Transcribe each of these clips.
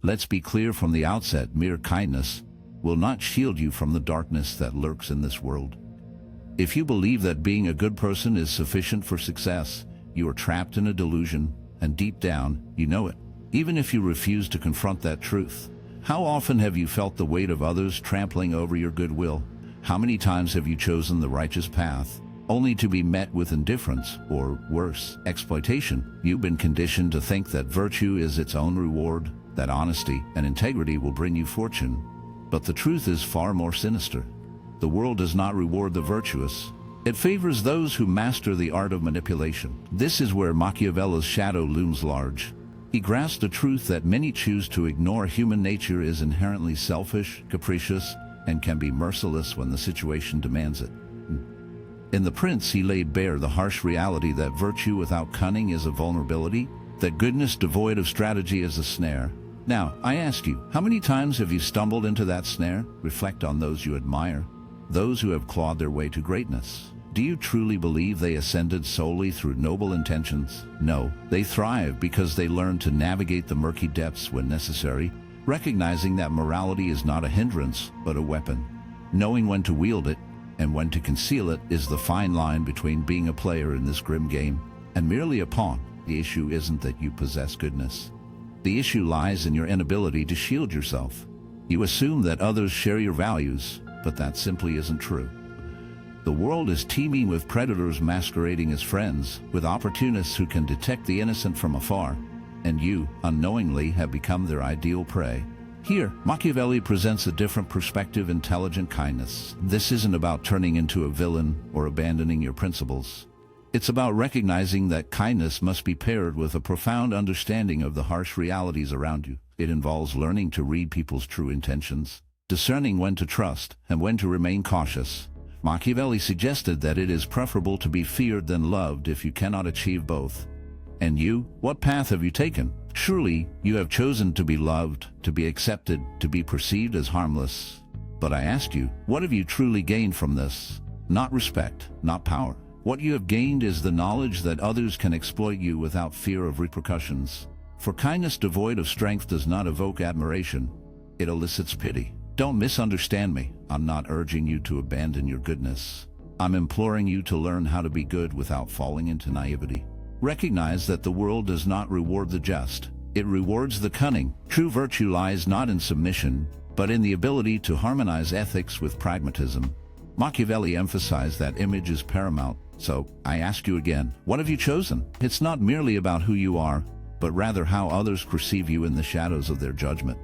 Let's be clear from the outset, mere kindness will not shield you from the darkness that lurks in this world. If you believe that being a good person is sufficient for success, you are trapped in a delusion, and deep down, you know it, even if you refuse to confront that truth. How often have you felt the weight of others trampling over your goodwill? How many times have you chosen the righteous path, only to be met with indifference, or worse, exploitation? You've been conditioned to think that virtue is its own reward, that honesty and integrity will bring you fortune. But the truth is far more sinister. The world does not reward the virtuous. It favors those who master the art of manipulation. This is where Machiavelli's shadow looms large. He grasped the truth that many choose to ignore. Human nature is inherently selfish, capricious, and can be merciless when the situation demands it. In The Prince, he laid bare the harsh reality that virtue without cunning is a vulnerability, that goodness devoid of strategy is a snare. Now, I ask you, how many times have you stumbled into that snare? Reflect on those you admire, those who have clawed their way to greatness. Do you truly believe they ascended solely through noble intentions? No, they thrive because they learn to navigate the murky depths when necessary, recognizing that morality is not a hindrance, but a weapon. Knowing when to wield it and when to conceal it is the fine line between being a player in this grim game and merely a pawn. The issue isn't that you possess goodness. The issue lies in your inability to shield yourself. You assume that others share your values, but that simply isn't true. The world is teeming with predators masquerading as friends, with opportunists who can detect the innocent from afar, and you, unknowingly, have become their ideal prey. Here, Machiavelli presents a different perspective: intelligent kindness. This isn't about turning into a villain or abandoning your principles. It's about recognizing that kindness must be paired with a profound understanding of the harsh realities around you. It involves learning to read people's true intentions, discerning when to trust and when to remain cautious. Machiavelli suggested that it is preferable to be feared than loved if you cannot achieve both. And you, what path have you taken? Surely, you have chosen to be loved, to be accepted, to be perceived as harmless. But I asked you, what have you truly gained from this? Not respect, not power. What you have gained is the knowledge that others can exploit you without fear of repercussions. For kindness devoid of strength does not evoke admiration, it elicits pity. Don't misunderstand me. I'm not urging you to abandon your goodness. I'm imploring you to learn how to be good without falling into naivety. Recognize that the world does not reward the just. It rewards the cunning. True virtue lies not in submission, but in the ability to harmonize ethics with pragmatism. Machiavelli emphasized that image is paramount. So, I ask you again, what have you chosen? It's not merely about who you are, but rather how others perceive you in the shadows of their judgment.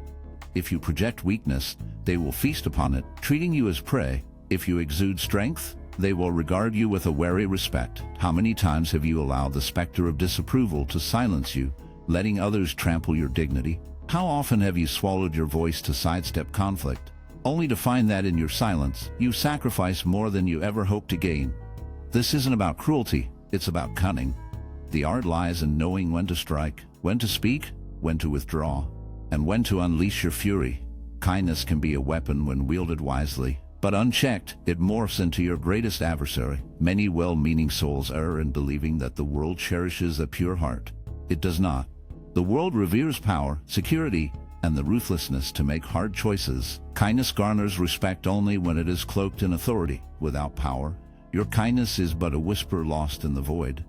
If you project weakness, they will feast upon it, treating you as prey. If you exude strength, they will regard you with a wary respect. How many times have you allowed the specter of disapproval to silence you, letting others trample your dignity? How often have you swallowed your voice to sidestep conflict, only to find that in your silence, you sacrifice more than you ever hoped to gain? This isn't about cruelty, it's about cunning. The art lies in knowing when to strike, when to speak, when to withdraw, and when to unleash your fury. Kindness can be a weapon when wielded wisely, but unchecked, it morphs into your greatest adversary. Many well-meaning souls err in believing that the world cherishes a pure heart. It does not. The world reveres power, security, and the ruthlessness to make hard choices. Kindness garners respect only when it is cloaked in authority. Without power, your kindness is but a whisper lost in the void.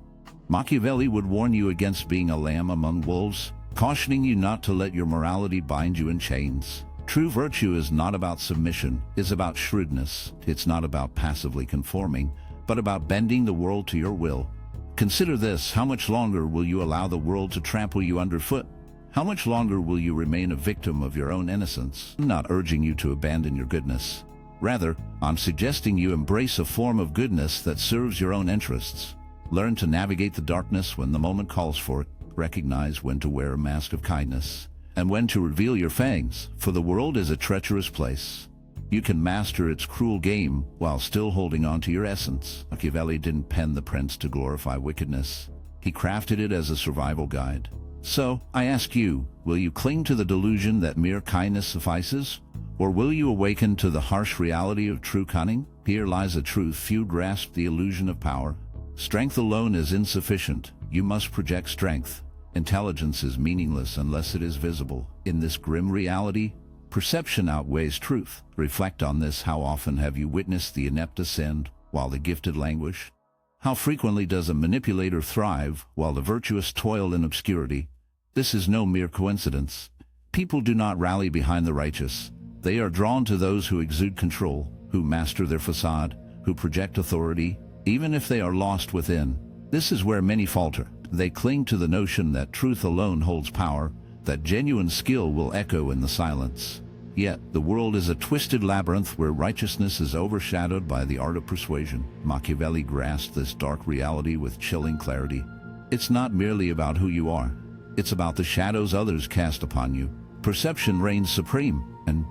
Machiavelli would warn you against being a lamb among wolves, cautioning you not to let your morality bind you in chains. True virtue is not about submission, it's about shrewdness. It's not about passively conforming, but about bending the world to your will. Consider this: how much longer will you allow the world to trample you underfoot? How much longer will you remain a victim of your own innocence? I'm not urging you to abandon your goodness. Rather, I'm suggesting you embrace a form of goodness that serves your own interests. Learn to navigate the darkness when the moment calls for it. Recognize when to wear a mask of kindness and when to reveal your fangs, for the world is a treacherous place. You can master its cruel game while still holding on to your essence. Machiavelli didn't pen The Prince to glorify wickedness. He crafted it as a survival guide. So, I ask you, will you cling to the delusion that mere kindness suffices? Or will you awaken to the harsh reality of true cunning? Here lies a truth few grasp: the illusion of power. Strength alone is insufficient. You must project strength. Intelligence is meaningless unless it is visible. In this grim reality, perception outweighs truth. Reflect on this. How often have you witnessed the inept ascend while the gifted languish? How frequently does a manipulator thrive while the virtuous toil in obscurity? This is no mere coincidence. People do not rally behind the righteous. They are drawn to those who exude control, who master their facade, who project authority, even if they are lost within. This is where many falter. They cling to the notion that truth alone holds power, that genuine skill will echo in the silence. Yet, the world is a twisted labyrinth where righteousness is overshadowed by the art of persuasion. Machiavelli grasped this dark reality with chilling clarity. It's not merely about who you are. It's about the shadows others cast upon you. Perception reigns supreme, and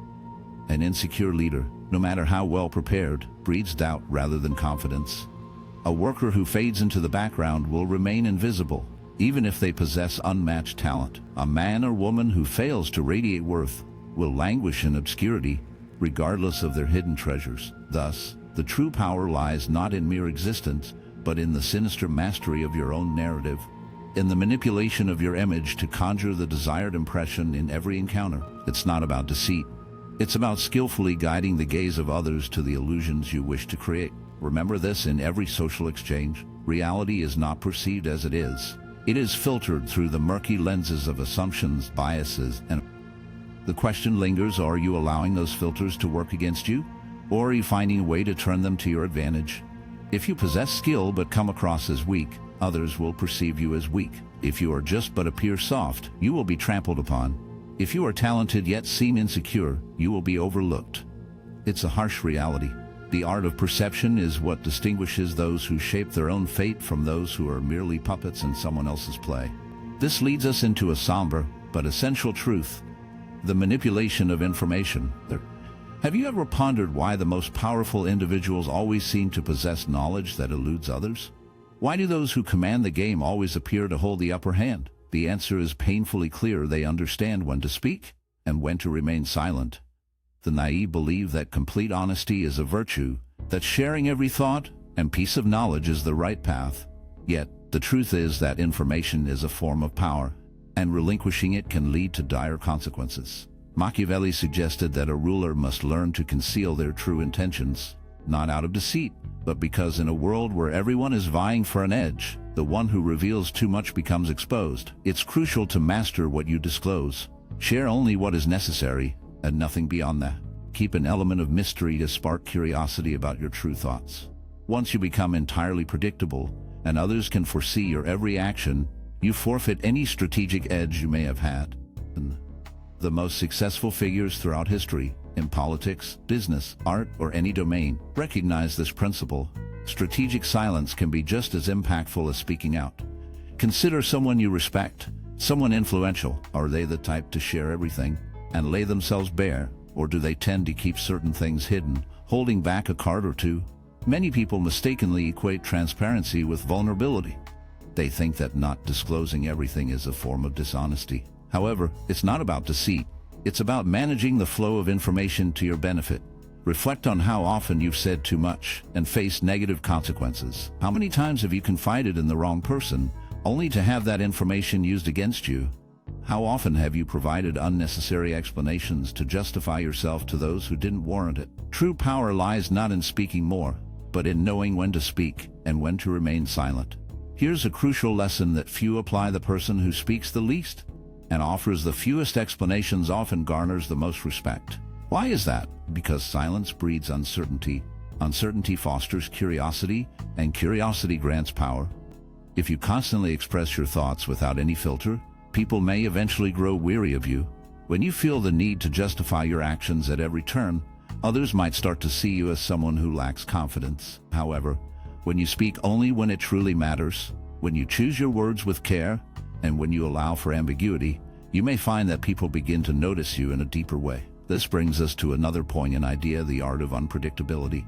an insecure leader, no matter how well prepared, breeds doubt rather than confidence. A worker who fades into the background will remain invisible, even if they possess unmatched talent. A man or woman who fails to radiate worth will languish in obscurity, regardless of their hidden treasures. Thus, the true power lies not in mere existence, but in the sinister mastery of your own narrative, in the manipulation of your image to conjure the desired impression in every encounter. It's not about deceit. It's about skillfully guiding the gaze of others to the illusions you wish to create. Remember this: in every social exchange, reality is not perceived as it is. It is filtered through the murky lenses of assumptions, biases, and the question lingers: are you allowing those filters to work against you? Or are you finding a way to turn them to your advantage? If you possess skill but come across as weak, others will perceive you as weak. If you are just but appear soft, you will be trampled upon. If you are talented yet seem insecure, you will be overlooked. It's a harsh reality. The art of perception is what distinguishes those who shape their own fate from those who are merely puppets in someone else's play. This leads us into a somber but essential truth: the manipulation of information. Have you ever pondered why the most powerful individuals always seem to possess knowledge that eludes others? Why do those who command the game always appear to hold the upper hand? The answer is painfully clear: they understand when to speak and when to remain silent. The naive believe that complete honesty is a virtue, that sharing every thought and piece of knowledge is the right path. Yet, the truth is that information is a form of power, and relinquishing it can lead to dire consequences. Machiavelli suggested that a ruler must learn to conceal their true intentions, not out of deceit, but because in a world where everyone is vying for an edge, the one who reveals too much becomes exposed. It's crucial to master what you disclose. Share only what is necessary, and nothing beyond that. Keep an element of mystery to spark curiosity about your true thoughts. Once you become entirely predictable, and others can foresee your every action, you forfeit any strategic edge you may have had. The most successful figures throughout history, in politics, business, art, or any domain, recognize this principle. Strategic silence can be just as impactful as speaking out. Consider someone you respect, someone influential. Are they the type to share everything and lay themselves bare, or do they tend to keep certain things hidden, holding back a card or two? Many people mistakenly equate transparency with vulnerability. They think that not disclosing everything is a form of dishonesty. However, it's not about deceit. It's about managing the flow of information to your benefit. Reflect on how often you've said too much and faced negative consequences. How many times have you confided in the wrong person, only to have that information used against you? How often have you provided unnecessary explanations to justify yourself to those who didn't warrant it? True power lies not in speaking more, but in knowing when to speak and when to remain silent. Here's a crucial lesson that few apply: the person who speaks the least and offers the fewest explanations often garners the most respect. Why is that? Because silence breeds uncertainty. Uncertainty fosters curiosity, and curiosity grants power. If you constantly express your thoughts without any filter, people may eventually grow weary of you. When you feel the need to justify your actions at every turn, others might start to see you as someone who lacks confidence. However, when you speak only when it truly matters, when you choose your words with care, and when you allow for ambiguity, you may find that people begin to notice you in a deeper way. This brings us to another poignant idea: the art of unpredictability.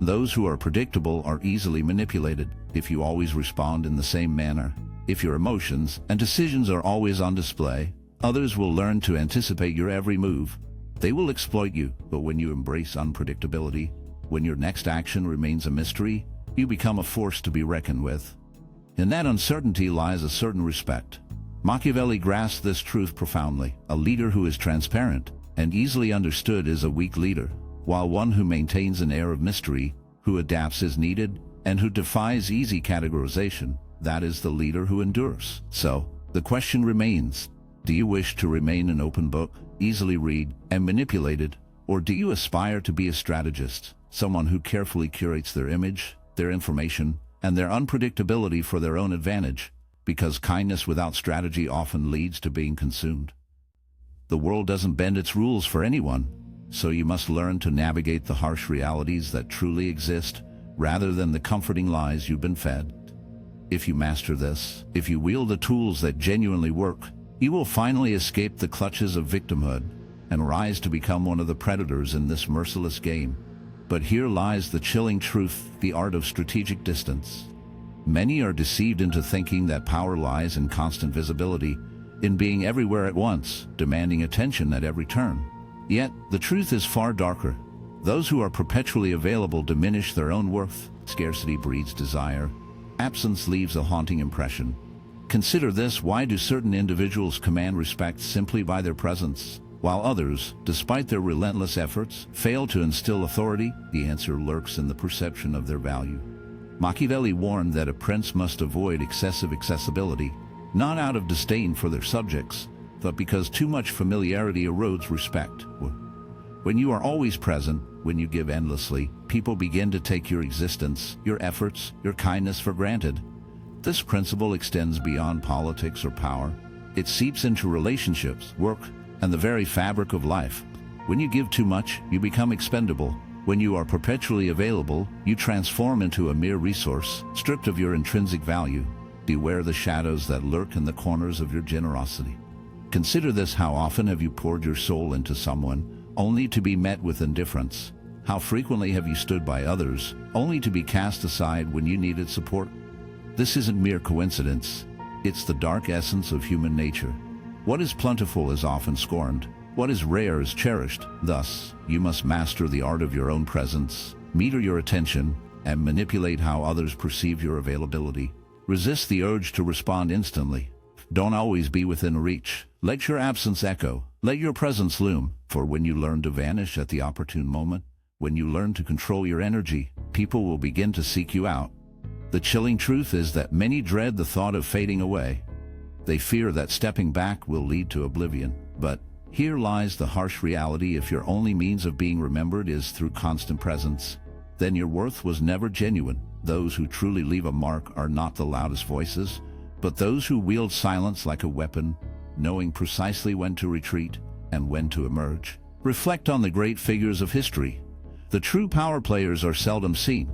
Those who are predictable are easily manipulated. If you always respond in the same manner, if your emotions and decisions are always on display, others will learn to anticipate your every move. They will exploit you. But when you embrace unpredictability, when your next action remains a mystery, you become a force to be reckoned with. In that uncertainty lies a certain respect. Machiavelli grasped this truth profoundly. A leader who is transparent and easily understood is a weak leader, while one who maintains an air of mystery, who adapts as needed, and who defies easy categorization, that is the leader who endures. So, the question remains, do you wish to remain an open book, easily read and manipulated, or do you aspire to be a strategist, someone who carefully curates their image, their information, and their unpredictability for their own advantage, because kindness without strategy often leads to being consumed? The world doesn't bend its rules for anyone, so you must learn to navigate the harsh realities that truly exist, rather than the comforting lies you've been fed. If you master this, if you wield the tools that genuinely work, you will finally escape the clutches of victimhood and rise to become one of the predators in this merciless game. But here lies the chilling truth, the art of strategic distance. Many are deceived into thinking that power lies in constant visibility, in being everywhere at once, demanding attention at every turn. Yet, the truth is far darker. Those who are perpetually available diminish their own worth. Scarcity breeds desire. Absence leaves a haunting impression. Consider this: why do certain individuals command respect simply by their presence, while others, despite their relentless efforts, fail to instill authority? The answer lurks in the perception of their value. Machiavelli warned that a prince must avoid excessive accessibility, not out of disdain for their subjects, but because too much familiarity erodes respect. When you are always present, when you give endlessly, people begin to take your existence, your efforts, your kindness for granted. This principle extends beyond politics or power. It seeps into relationships, work, and the very fabric of life. When you give too much, you become expendable. When you are perpetually available, you transform into a mere resource, stripped of your intrinsic value. Beware the shadows that lurk in the corners of your generosity. Consider this: how often have you poured your soul into someone, only to be met with indifference? How frequently have you stood by others, only to be cast aside when you needed support? This isn't mere coincidence. It's the dark essence of human nature. What is plentiful is often scorned. What is rare is cherished. Thus, you must master the art of your own presence, meter your attention, and manipulate how others perceive your availability. Resist the urge to respond instantly. Don't always be within reach. Let your absence echo. Let your presence loom. For when you learn to vanish at the opportune moment, when you learn to control your energy, people will begin to seek you out. The chilling truth is that many dread the thought of fading away. They fear that stepping back will lead to oblivion. But here lies the harsh reality: if your only means of being remembered is through constant presence, then your worth was never genuine. Those who truly leave a mark are not the loudest voices, but those who wield silence like a weapon, knowing precisely when to retreat and when to emerge. Reflect on the great figures of history. The true power players are seldom seen.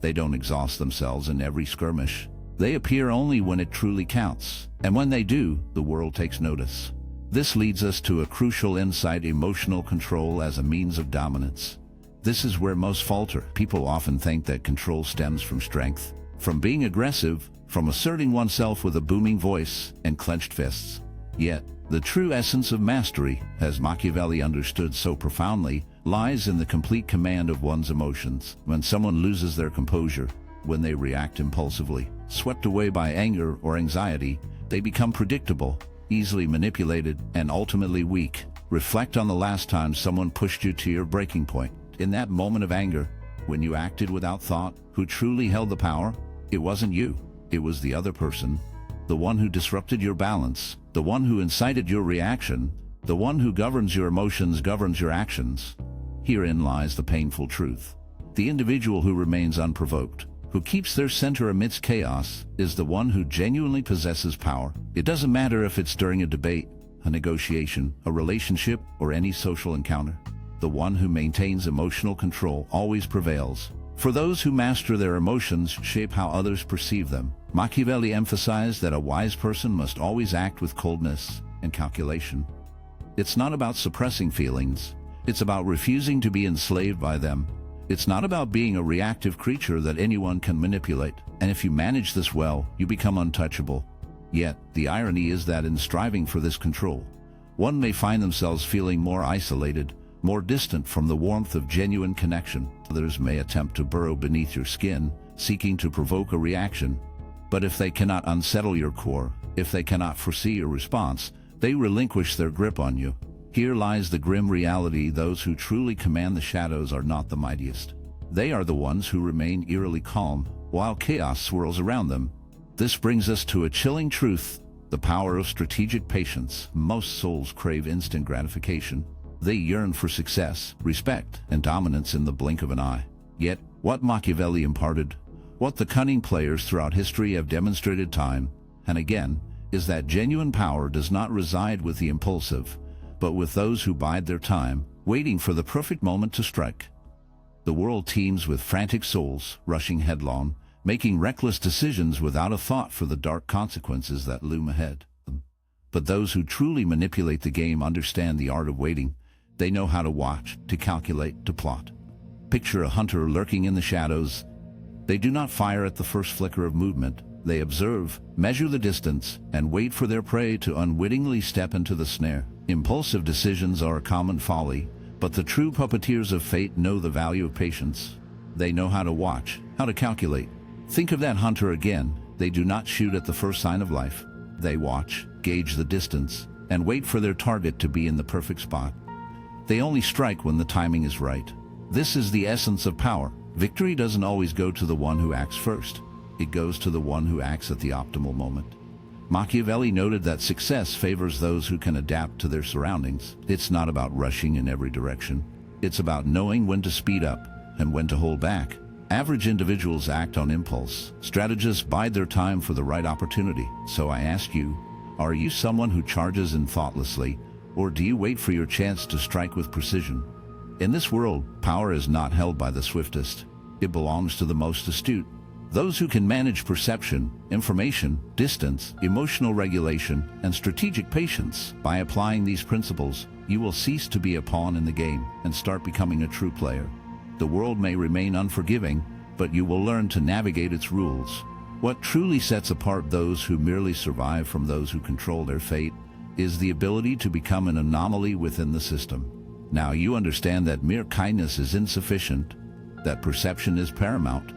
They don't exhaust themselves in every skirmish. They appear only when it truly counts, and when they do, the world takes notice. This leads us to a crucial insight: emotional control as a means of dominance. This is where most falter. People often think that control stems from strength, from being aggressive, from asserting oneself with a booming voice and clenched fists. Yet, the true essence of mastery, as Machiavelli understood so profoundly, lies in the complete command of one's emotions. When someone loses their composure, when they react impulsively, swept away by anger or anxiety, they become predictable, easily manipulated, and ultimately weak. Reflect on the last time someone pushed you to your breaking point. In that moment of anger, when you acted without thought, who truly held the power? It wasn't you. It was the other person. The one who disrupted your balance, the one who incited your reaction, the one who governs your emotions governs your actions. Herein lies the painful truth. The individual who remains unprovoked, who keeps their center amidst chaos, is the one who genuinely possesses power. It doesn't matter if it's during a debate, a negotiation, a relationship, or any social encounter. The one who maintains emotional control always prevails. For those who master their emotions shape how others perceive them. Machiavelli emphasized that a wise person must always act with coldness and calculation. It's not about suppressing feelings. It's about refusing to be enslaved by them. It's not about being a reactive creature that anyone can manipulate. And if you manage this well, you become untouchable. Yet, the irony is that in striving for this control, one may find themselves feeling more isolated, more distant from the warmth of genuine connection. Others may attempt to burrow beneath your skin, seeking to provoke a reaction. But if they cannot unsettle your core, If they cannot foresee your response, they relinquish their grip on you. Here lies the grim reality: those who truly command the shadows are not the mightiest. They are the ones who remain eerily calm while chaos swirls around them. This brings us to a chilling truth: the power of strategic patience. Most souls crave instant gratification. They yearn for success, respect, and dominance in the blink of an eye. Yet, what Machiavelli imparted, what the cunning players throughout history have demonstrated time and again, is that genuine power does not reside with the impulsive, but with those who bide their time, waiting for the perfect moment to strike. The world teems with frantic souls, rushing headlong, making reckless decisions without a thought for the dark consequences that loom ahead. But those who truly manipulate the game understand the art of waiting. They know how to watch, to calculate, to plot. Picture a hunter lurking in the shadows. They do not fire at the first flicker of movement. They observe, measure the distance, and wait for their prey to unwittingly step into the snare. Impulsive decisions are a common folly, but the true puppeteers of fate know the value of patience. They know how to watch, how to calculate. Think of that hunter again. They do not shoot at the first sign of life. They watch, gauge the distance, and wait for their target to be in the perfect spot. They only strike when the timing is right. This is the essence of power. Victory doesn't always go to the one who acts first. It goes to the one who acts at the optimal moment. Machiavelli noted that success favors those who can adapt to their surroundings. It's not about rushing in every direction. It's about knowing when to speed up and when to hold back. Average individuals act on impulse. Strategists bide their time for the right opportunity. So I ask you, are you someone who charges in thoughtlessly, or do you wait for your chance to strike with precision? In this world, power is not held by the swiftest. It belongs to the most astute. Those who can manage perception, information, distance, emotional regulation, and strategic patience. By applying these principles, you will cease to be a pawn in the game and start becoming a true player. The world may remain unforgiving, but you will learn to navigate its rules. What truly sets apart those who merely survive from those who control their fate is the ability to become an anomaly within the system. Now you understand that mere kindness is insufficient, that perception is paramount,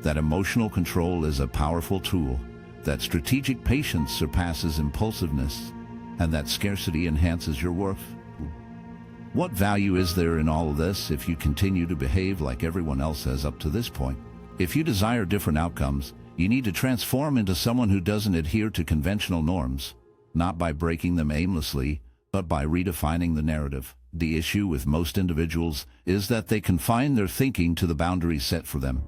that emotional control is a powerful tool, that strategic patience surpasses impulsiveness, and that scarcity enhances your worth. What value is there in all of this if you continue to behave like everyone else has up to this point? If you desire different outcomes, you need to transform into someone who doesn't adhere to conventional norms, not by breaking them aimlessly, but by redefining the narrative. The issue with most individuals is that they confine their thinking to the boundaries set for them.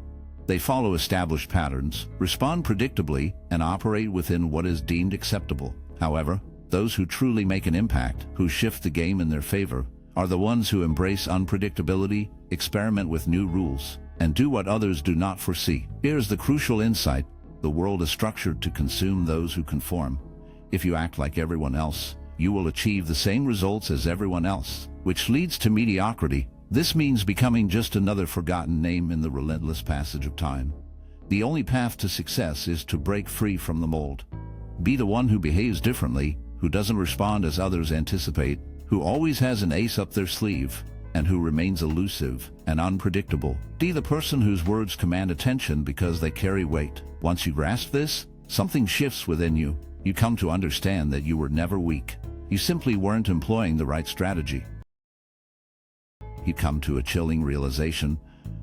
They follow established patterns, respond predictably, and operate within what is deemed acceptable. However, those who truly make an impact, who shift the game in their favor, are the ones who embrace unpredictability, experiment with new rules, and do what others do not foresee. Here's the crucial insight: the world is structured to consume those who conform. If you act like everyone else, you will achieve the same results as everyone else, which leads to mediocrity. This means becoming just another forgotten name in the relentless passage of time. The only path to success is to break free from the mold. Be the one who behaves differently, who doesn't respond as others anticipate, who always has an ace up their sleeve, and who remains elusive and unpredictable. Be the person whose words command attention because they carry weight. Once you grasp this, something shifts within you. You come to understand that you were never weak. You simply weren't employing the right strategy. You come to a chilling realization: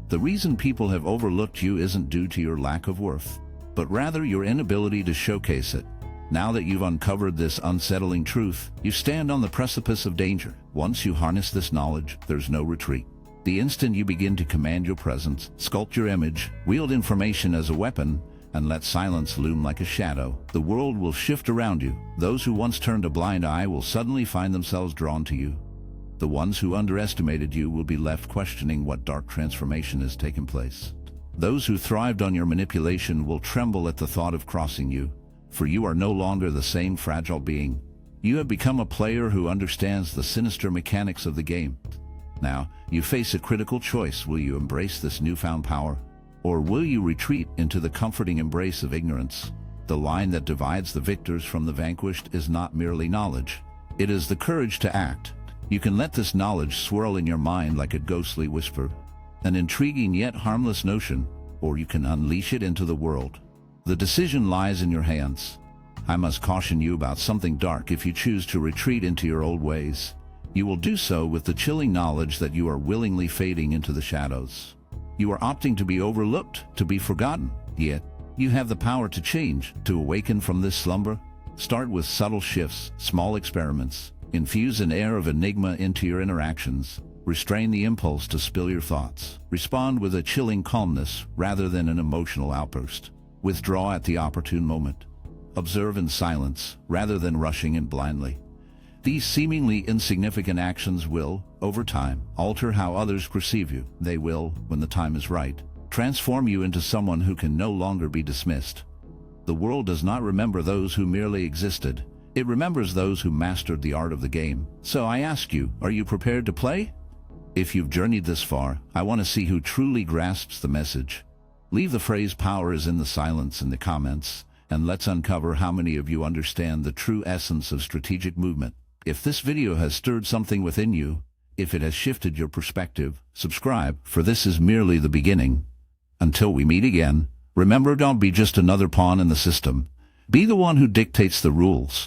the reason people have overlooked you isn't due to your lack of worth, but rather your inability to showcase it. Now that you've uncovered this unsettling truth, you stand on the precipice of danger. Once you harness this knowledge, there's no retreat. The instant you begin to command your presence, sculpt your image, wield information as a weapon, and let silence loom like a shadow, the world will shift around you. Those who once turned a blind eye will suddenly find themselves drawn to you. The ones who underestimated you will be left questioning what dark transformation has taken place. Those who thrived on your manipulation will tremble at the thought of crossing you, for you are no longer the same fragile being. You have become a player who understands the sinister mechanics of the game. Now, you face a critical choice. Will you embrace this newfound power, or will you retreat into the comforting embrace of ignorance? The line that divides the victors from the vanquished is not merely knowledge. It is the courage to act. You can let this knowledge swirl in your mind like a ghostly whisper, an intriguing yet harmless notion, or you can unleash it into the world. The decision lies in your hands. I must caution you about something dark if you choose to retreat into your old ways. You will do so with the chilling knowledge that you are willingly fading into the shadows. You are opting to be overlooked, to be forgotten. Yet, you have the power to change, to awaken from this slumber. Start with subtle shifts, small experiments. Infuse an air of enigma into your interactions. Restrain the impulse to spill your thoughts. Respond with a chilling calmness rather than an emotional outburst. Withdraw at the opportune moment. Observe in silence rather than rushing in blindly. These seemingly insignificant actions will, over time, alter how others perceive you. They will, when the time is right, transform you into someone who can no longer be dismissed. The world does not remember those who merely existed. It remembers those who mastered the art of the game. So I ask you, are you prepared to play? If you've journeyed this far, I want to see who truly grasps the message. Leave the phrase "power is in the silence" in the comments, and let's uncover how many of you understand the true essence of strategic movement. If this video has stirred something within you, if it has shifted your perspective, subscribe, for this is merely the beginning. Until we meet again, remember, don't be just another pawn in the system. Be the one who dictates the rules.